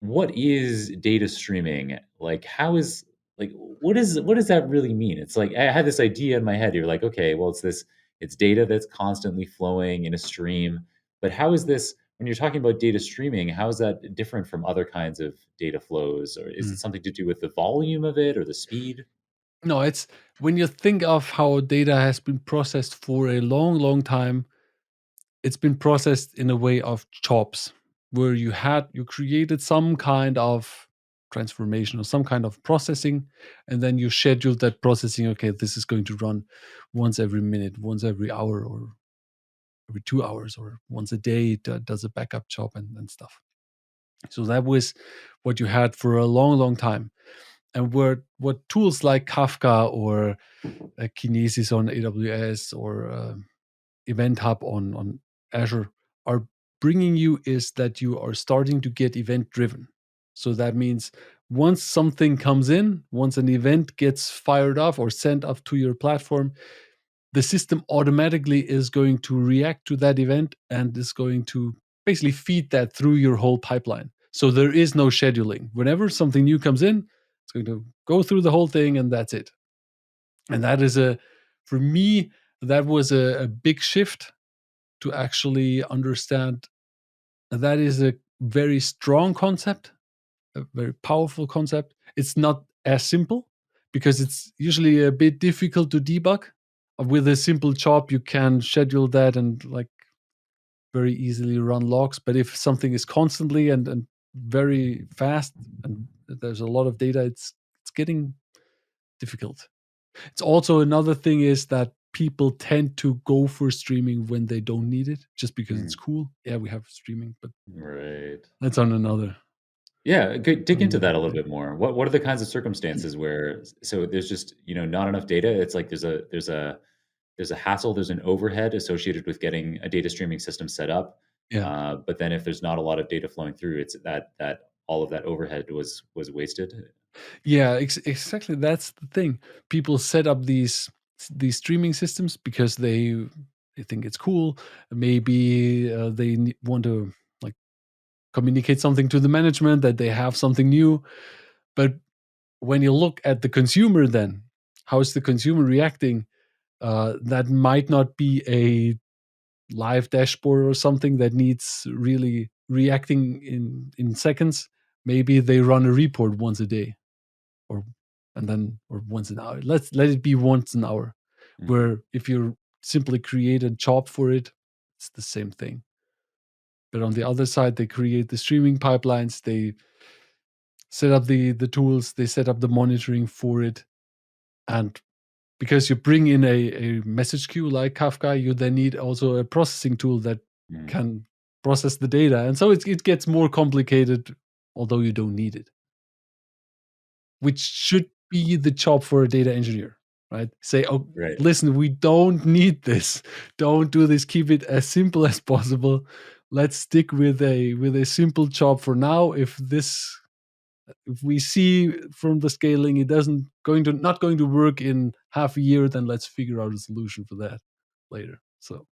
what is data streaming? Like, how is like what does that really mean? It's like I had this idea in my head. You're like, okay, well, it's data that's constantly flowing in a stream. But how is this when you're talking about data streaming? How is that different from other kinds of data flows? Or is it Mm. something to do with the volume of it or the speed? No, it's when you think of how data has been processed for a long, long time, it's been processed in a way of jobs where you created some kind of transformation or some kind of processing, and then you scheduled that processing. Okay, this is going to run once every minute, once every hour, or every 2 hours, or once a day. It does a backup job and stuff. So that was what you had for a long, long time. And what tools like Kafka or Kinesis on AWS or Event Hub on Azure are bringing you is that you are starting to get event driven. So that means once something comes in, once an event gets fired off or sent off to your platform, the system automatically is going to react to that event and is going to basically feed that through your whole pipeline. So there is no scheduling. Whenever something new comes in, it's going to go through the whole thing and that's it. And that is for me, that was a big shift to actually understand that is a very strong concept, a very powerful concept. It's not as simple because it's usually a bit difficult to debug. With a simple job, you can schedule that and like very easily run logs. But if something is constantly and very fast and there's a lot of data, it's getting difficult. It's also another thing is that people tend to go for streaming when they don't need it, just because it's Mm, cool. Yeah, we have streaming, but right. that's on another Yeah, dig on into that another a little day. bit more. What are the kinds of circumstances where so there's just, not enough data? It's like there's a hassle, there's an overhead associated with getting a data streaming system set up. Yeah. But then if there's not a lot of data flowing through, it's that all of that overhead was wasted. Yeah, exactly. That's the thing. People set up these streaming systems because they think it's cool. Maybe they want to like communicate something to the management that they have something new. But when you look at the consumer, then how is the consumer reacting? That might not be a live dashboard or something that needs really reacting in seconds. Maybe they run a report once a day or and then or once an hour. Let it be once an hour. Mhm. Where if you simply create a job for it, it's the same thing. But on the other side, they create the streaming pipelines, they set up the tools, they set up the monitoring for it. And because you bring in a message queue like Kafka, you then need also a processing tool that Mm, can process the data. And so it gets more complicated, although you don't need it, which should be the job for a data engineer, right? Say, oh, right. listen, we don't need this. Don't do this. Keep it as simple as possible. Let's stick with a simple job for now. If we see from the scaling it doesn't going to not going to work in half a year, then let's figure out a solution for that later. So